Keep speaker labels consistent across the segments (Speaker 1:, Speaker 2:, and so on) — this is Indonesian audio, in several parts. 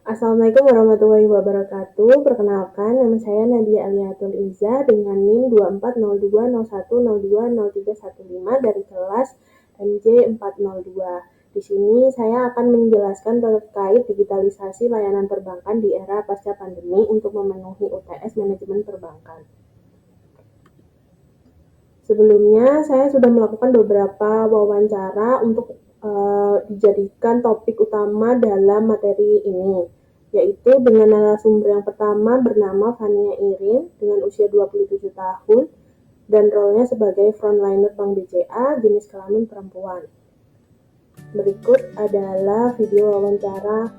Speaker 1: Assalamualaikum warahmatullahi wabarakatuh. Perkenalkan, nama saya Nadia Aliatul Iza dengan NIM 240201020315 dari kelas MJ402. Di sini saya akan menjelaskan terkait digitalisasi layanan perbankan di era pasca pandemi untuk memenuhi UTS manajemen perbankan. Sebelumnya, saya sudah melakukan beberapa wawancara untuk dijadikan topik utama dalam materi ini, yaitu dengan narasumber yang pertama bernama Fania Irin dengan usia 27 tahun dan role-nya sebagai frontliner Bank BCA jenis kelamin perempuan. Berikut adalah video wawancara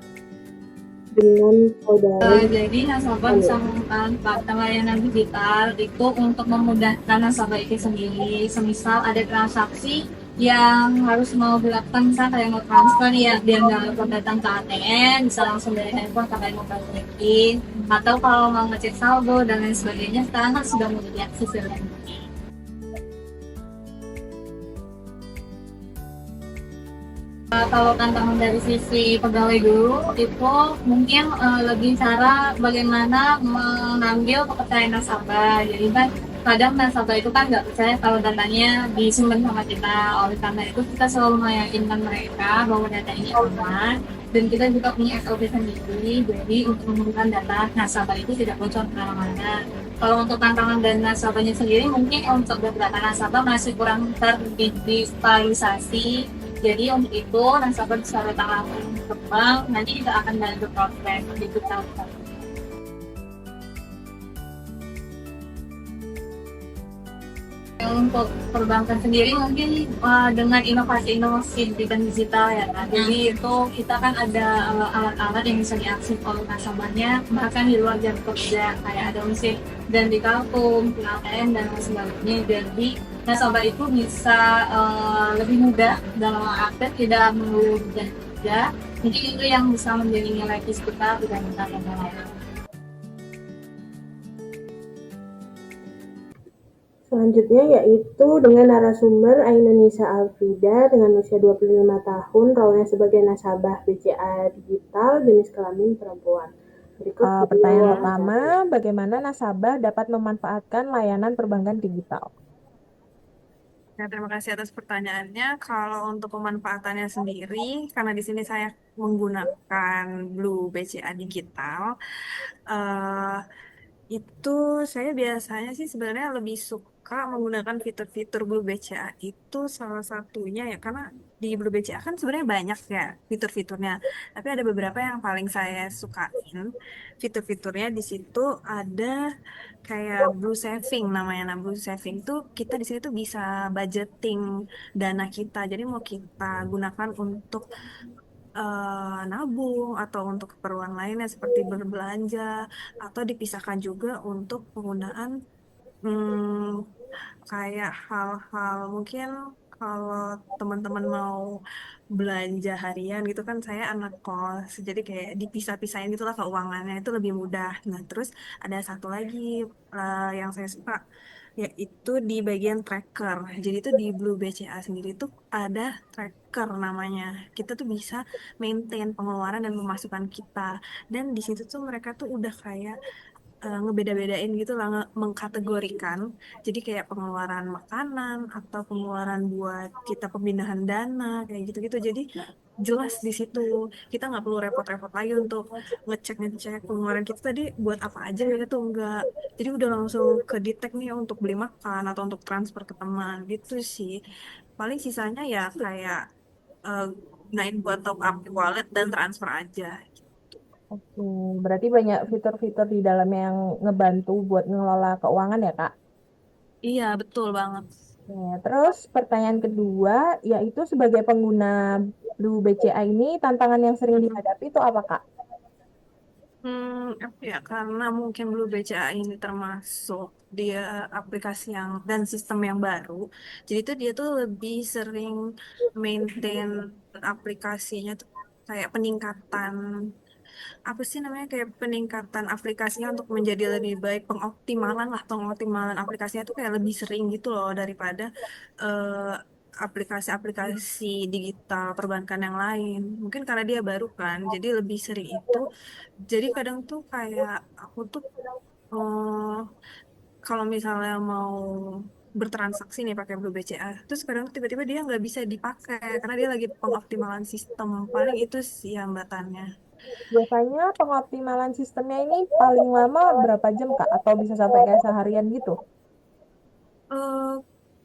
Speaker 1: dengan saudari
Speaker 2: Jadi nasabah bisa
Speaker 1: Fania.
Speaker 2: memanfaatkan layanan digital itu untuk memudahkan nasabah itu sendiri. Semisal ada transaksi yang harus mau dilakukan, misalnya kayak mau transfer ya, biar nggak perlu datang ke ATM, bisa langsung dari handphone pakai mobile banking. Atau kalau mau ngecek saldo dan lain sebagainya, sekarang kan sudah mudah diakses ya. Kalau tantangan dari sisi pegawai dulu itu mungkin lebih cara bagaimana mengambil kepercayaan nasabah. Jadi kan kadang nasabah itu kan nggak percaya kalau datanya disimpan sama kita. Oleh karena itu kita selalu meyakinkan mereka bahwa data ini aman dan kita juga punya SOP sendiri. Jadi untuk mengumpulkan data nasabah itu tidak bocor kemana-mana. Kalau untuk tantangan dari nasabahnya sendiri mungkin untuk beberapa nasabah masih kurang terdigitalisasi, jadi untuk itu nasabah bisa datang langsung ke bank, nanti kita akan bantu proses digital. Untuk perbankan sendiri mungkin dengan inovasi-inovasi di bidang digital ya kan. Jadi itu kita kan ada alat-alat yang bisa diakses oleh nasabahnya bahkan di luar jam kerja, kayak ada mesin dan di kalkun, ATM dan lain sebagainya. Jadi nasabah itu bisa lebih mudah dalam mengakses, tidak melulu kerja. Mungkin itu yang bisa menjadi nilai plus kita dibandingkan yang lain.
Speaker 1: Selanjutnya yaitu dengan narasumber Aina Nisa Alfrida dengan usia 25 tahun, role-nya sebagai nasabah BCA Digital jenis kelamin perempuan. Berikut video
Speaker 3: Pertanyaan
Speaker 1: wawancara.
Speaker 3: pertama, bagaimana nasabah dapat memanfaatkan layanan perbankan digital?
Speaker 4: Ya, terima kasih atas pertanyaannya. Kalau untuk pemanfaatannya sendiri, karena di sini saya menggunakan Blue BCA Digital, eh, itu saya biasanya sih sebenarnya lebih suka menggunakan fitur-fitur Blue BCA itu salah satunya ya karena di Blue BCA kan sebenarnya banyak ya fitur-fiturnya. Tapi ada beberapa yang paling saya sukain. Fitur-fiturnya di situ ada kayak Blue Saving namanya. Nah, Blue Saving tuh kita di sini tuh bisa budgeting dana kita. Jadi mau kita gunakan untuk nabung atau untuk keperluan lainnya seperti berbelanja atau dipisahkan juga untuk penggunaan kayak hal-hal mungkin kalau teman-teman mau belanja harian gitu kan saya anak kos jadi kayak dipisah-pisahin gitulah keuangannya itu lebih mudah. Nah terus ada satu lagi yang saya suka yaitu di bagian tracker. Jadi itu di Blue BCA sendiri tuh ada tracker namanya. Kita tuh bisa maintain pengeluaran dan pemasukan kita. Dan di situ tuh mereka tuh udah kayak ngebeda-bedain gitu lah, mengkategorikan. Jadi kayak pengeluaran makanan atau pengeluaran buat kita pemindahan dana kayak gitu-gitu. Jadi jelas di situ kita nggak perlu repot-repot lagi untuk ngecek-ngecek pengeluaran kita tadi buat apa aja gitu enggak. Jadi udah langsung ke detect nih untuk beli makan atau untuk transfer ke teman gitu sih. Paling sisanya ya kayak eh, gunain buat top up di wallet dan transfer aja.
Speaker 3: Oke, berarti banyak fitur-fitur di dalamnya yang ngebantu buat ngelola keuangan ya, Kak?
Speaker 4: Iya, betul banget.
Speaker 3: Oke, terus pertanyaan kedua, yaitu sebagai pengguna Blue BCA ini, tantangan yang sering dihadapi itu apa, Kak?
Speaker 4: Apa ya, karena mungkin Blue BCA ini termasuk dia aplikasi yang dan sistem yang baru. Jadi tuh dia tuh lebih sering maintain aplikasinya tuh kayak peningkatan apa sih namanya kayak peningkatan aplikasinya untuk menjadi lebih baik pengoptimalan aplikasinya tuh kayak lebih sering gitu loh daripada eh, aplikasi-aplikasi digital perbankan yang lain. Mungkin karena dia baru kan, jadi lebih sering itu. Jadi kadang tuh kayak aku tuh kalau misalnya mau bertransaksi nih pakai Blue BCA, terus kadang tiba-tiba dia nggak bisa dipakai karena dia lagi pengoptimalan sistem. Paling itu sih hambatannya.
Speaker 3: Biasanya pengoptimalan sistemnya ini paling lama berapa jam, Kak? Atau bisa sampai kayak seharian gitu?
Speaker 4: eh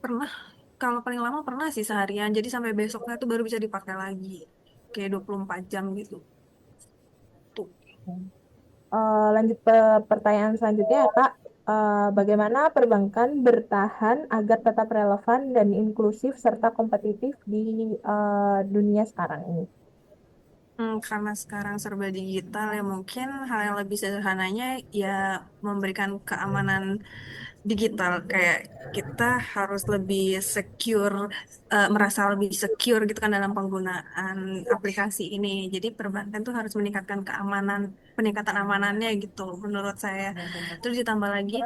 Speaker 4: Pernah, kalau paling lama pernah sih seharian, jadi sampai besoknya tuh baru bisa dipakai lagi. Kayak 24 jam gitu. Tuh.
Speaker 3: Lanjut ke pertanyaan selanjutnya ya, Kak. Bagaimana perbankan bertahan agar tetap relevan dan inklusif serta kompetitif di dunia sekarang ini?
Speaker 4: Karena sekarang serba digital ya mungkin hal yang lebih sederhananya ya memberikan keamanan digital kayak kita harus lebih secure, merasa lebih secure gitu kan dalam penggunaan aplikasi ini. Jadi perbankan tuh harus meningkatkan peningkatan amanannya gitu menurut saya. Terus ditambah lagi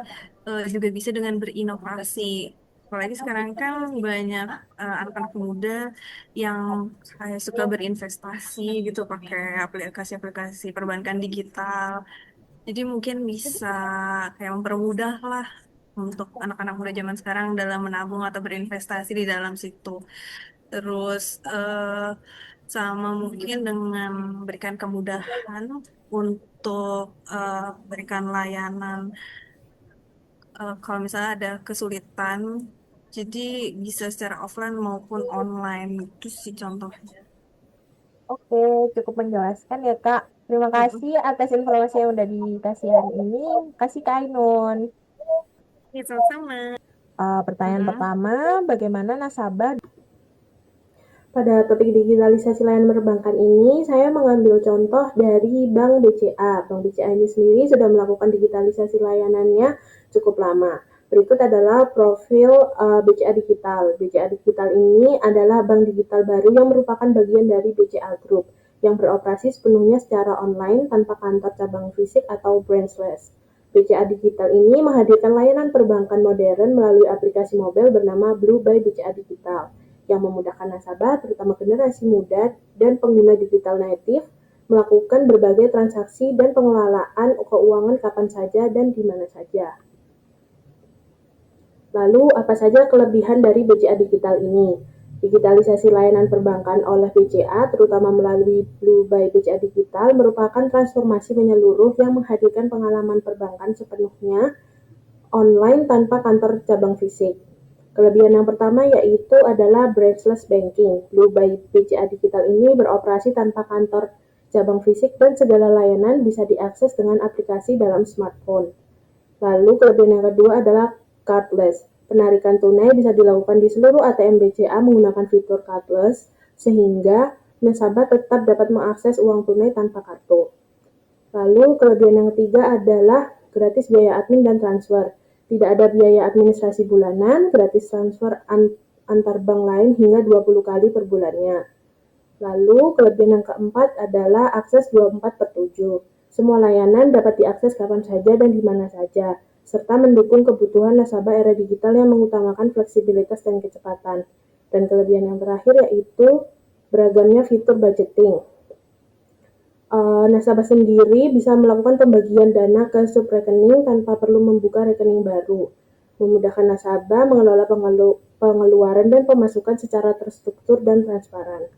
Speaker 4: juga bisa dengan berinovasi. Apalagi sekarang kan banyak anak-anak muda yang kayak suka berinvestasi gitu pakai aplikasi-aplikasi perbankan digital. Jadi mungkin bisa kayak mempermudah lah untuk anak-anak muda zaman sekarang dalam menabung atau berinvestasi di dalam situ. Terus sama mungkin dengan memberikan kemudahan untuk berikan layanan kalau misalnya ada kesulitan, jadi bisa secara offline maupun online itu sih contohnya.
Speaker 3: Oke, cukup menjelaskan ya, Kak. Terima
Speaker 4: Mm-mm.
Speaker 3: kasih atas informasi yang udah dikasih hari ini. Kasih Kak Ainun.
Speaker 4: Ya, sama-sama.
Speaker 3: Pertanyaan
Speaker 4: Mm-mm.
Speaker 3: pertama, bagaimana nasabah?
Speaker 1: Pada topik digitalisasi layanan perbankan ini, saya mengambil contoh dari Bank BCA. Bank BCA ini sendiri sudah melakukan digitalisasi layanannya cukup lama. Berikut adalah profil BCA Digital. BCA Digital ini adalah bank digital baru yang merupakan bagian dari BCA Group yang beroperasi sepenuhnya secara online tanpa kantor cabang fisik atau branchless. BCA Digital ini menghadirkan layanan perbankan modern melalui aplikasi mobile bernama Blue by BCA Digital yang memudahkan nasabah, terutama generasi muda dan pengguna digital native, melakukan berbagai transaksi dan pengelolaan keuangan kapan saja dan di mana saja. Lalu, apa saja kelebihan dari BCA Digital ini? Digitalisasi layanan perbankan oleh BCA, terutama melalui Blue by BCA Digital, merupakan transformasi menyeluruh yang menghadirkan pengalaman perbankan sepenuhnya online tanpa kantor cabang fisik. Kelebihan yang pertama yaitu adalah branchless banking. Blue by BCA Digital ini beroperasi tanpa kantor cabang fisik dan segala layanan bisa diakses dengan aplikasi dalam smartphone. Lalu kelebihan yang kedua adalah cardless. Penarikan tunai bisa dilakukan di seluruh ATM BCA menggunakan fitur cardless sehingga nasabah tetap dapat mengakses uang tunai tanpa kartu. Lalu kelebihan yang ketiga adalah gratis biaya admin dan transfer. Tidak ada biaya administrasi bulanan, gratis transfer antar bank lain hingga 20 kali per bulannya. Lalu kelebihan yang keempat adalah akses 24/7. Semua layanan dapat diakses kapan saja dan di mana saja, serta mendukung kebutuhan nasabah era digital yang mengutamakan fleksibilitas dan kecepatan. Dan kelebihan yang terakhir yaitu beragamnya fitur budgeting. Nasabah sendiri bisa melakukan pembagian dana ke subrekening tanpa perlu membuka rekening baru, memudahkan nasabah mengelola pengeluaran dan pemasukan secara terstruktur dan transparan.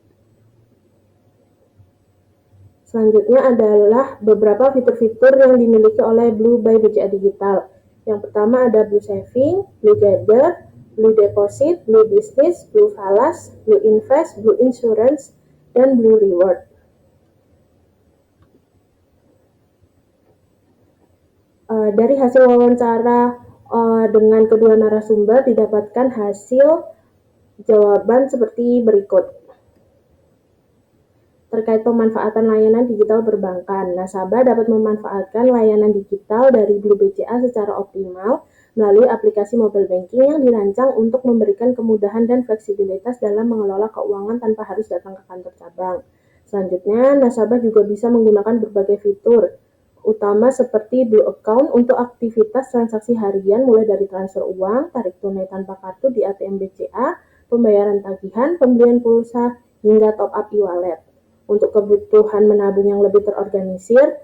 Speaker 1: Selanjutnya adalah beberapa fitur-fitur yang dimiliki oleh Blue by BCA Digital. Yang pertama ada Blue Saving, Blue Gather, Blue Deposit, Blue Business, Blue Falas, Blue Invest, Blue Insurance, dan Blue Reward. Dari hasil wawancara dengan kedua narasumber didapatkan hasil jawaban seperti berikut. Terkait pemanfaatan layanan digital perbankan, nasabah dapat memanfaatkan layanan digital dari Blue BCA secara optimal melalui aplikasi mobile banking yang dirancang untuk memberikan kemudahan dan fleksibilitas dalam mengelola keuangan tanpa harus datang ke kantor cabang. Selanjutnya, nasabah juga bisa menggunakan berbagai fitur utama seperti Blue Account untuk aktivitas transaksi harian mulai dari transfer uang, tarik tunai tanpa kartu di ATM BCA, pembayaran tagihan, pembelian pulsa, hingga top-up e-wallet. Untuk kebutuhan menabung yang lebih terorganisir,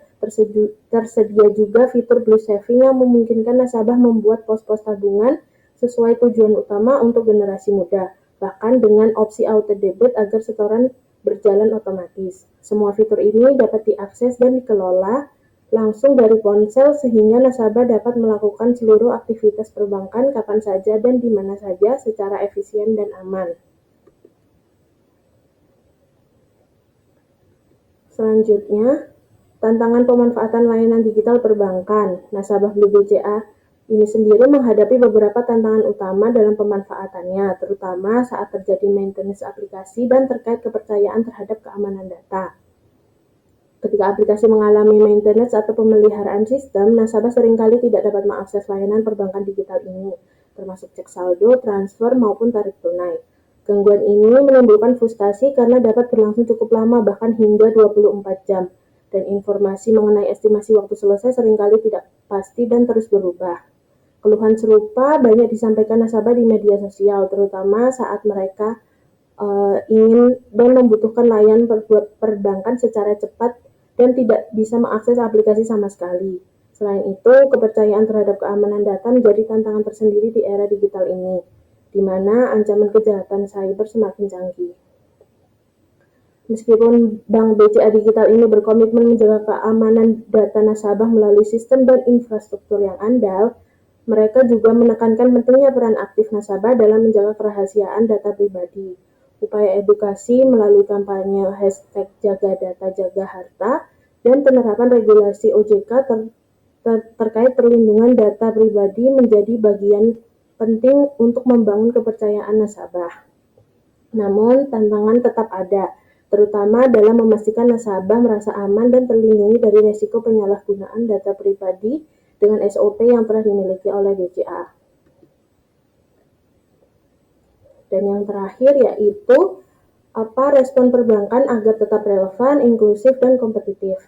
Speaker 1: tersedia juga fitur Blue Saving yang memungkinkan nasabah membuat pos-pos tabungan sesuai tujuan utama untuk generasi muda, bahkan dengan opsi auto debit agar setoran berjalan otomatis. Semua fitur ini dapat diakses dan dikelola langsung dari ponsel sehingga nasabah dapat melakukan seluruh aktivitas perbankan kapan saja dan di mana saja secara efisien dan aman. Selanjutnya, tantangan pemanfaatan layanan digital perbankan. Nasabah Blue BCA ini sendiri menghadapi beberapa tantangan utama dalam pemanfaatannya, terutama saat terjadi maintenance aplikasi dan terkait kepercayaan terhadap keamanan data. Ketika aplikasi mengalami maintenance atau pemeliharaan sistem, nasabah seringkali tidak dapat mengakses layanan perbankan digital ini, termasuk cek saldo, transfer, maupun tarik tunai. Gangguan ini menimbulkan frustasi karena dapat berlangsung cukup lama, bahkan hingga 24 jam, dan informasi mengenai estimasi waktu selesai seringkali tidak pasti dan terus berubah. Keluhan serupa banyak disampaikan nasabah di media sosial, terutama saat mereka ingin dan membutuhkan layanan perbankan secara cepat dan tidak bisa mengakses aplikasi sama sekali. Selain itu, kepercayaan terhadap keamanan data menjadi tantangan tersendiri di era digital ini, di mana ancaman kejahatan cyber semakin canggih. Meskipun Bank BCA Digital ini berkomitmen menjaga keamanan data nasabah melalui sistem dan infrastruktur yang andal, mereka juga menekankan pentingnya peran aktif nasabah dalam menjaga kerahasiaan data pribadi. Upaya edukasi melalui kampanye #JagaData-JagaHarta dan penerapan regulasi OJK terkait perlindungan data pribadi menjadi bagian penting untuk membangun kepercayaan nasabah. Namun, tantangan tetap ada, terutama dalam memastikan nasabah merasa aman dan terlindungi dari risiko penyalahgunaan data pribadi dengan SOP yang telah dimiliki oleh BCA. Dan yang terakhir yaitu respon perbankan agar tetap relevan, inklusif, dan kompetitif.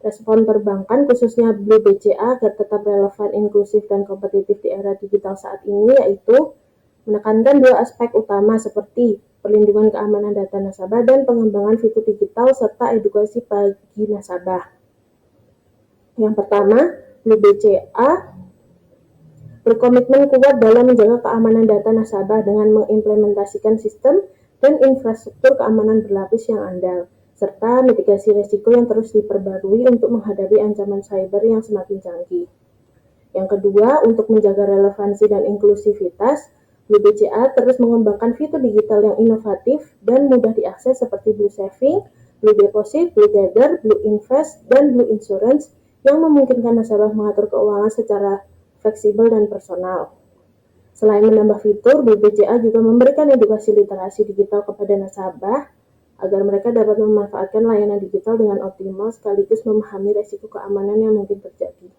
Speaker 1: Respon perbankan khususnya Blue BCA agar tetap relevan, inklusif, dan kompetitif di era digital saat ini yaitu menekankan dua aspek utama seperti perlindungan keamanan data nasabah dan pengembangan fitur digital serta edukasi bagi nasabah. Yang pertama, Blue BCA berkomitmen kuat dalam menjaga keamanan data nasabah dengan mengimplementasikan sistem dan infrastruktur keamanan berlapis yang andal, serta mitigasi risiko yang terus diperbarui untuk menghadapi ancaman cyber yang semakin canggih. Yang kedua, untuk menjaga relevansi dan inklusivitas, Blue BCA terus mengembangkan fitur digital yang inovatif dan mudah diakses seperti Blue Saving, Blue Deposit, Blue Gather, Blue Invest, dan Blue Insurance yang memungkinkan nasabah mengatur keuangan secara fleksibel dan personal. Selain menambah fitur, Blue BCA juga memberikan edukasi literasi digital kepada nasabah agar mereka dapat memanfaatkan layanan digital dengan optimal sekaligus memahami risiko keamanan yang mungkin terjadi.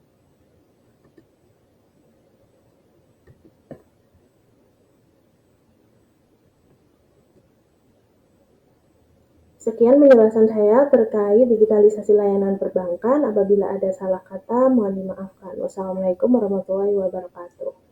Speaker 1: Sekian penjelasan saya terkait digitalisasi layanan perbankan. Apabila ada salah kata, mohon dimaafkan. Wassalamualaikum warahmatullahi wabarakatuh.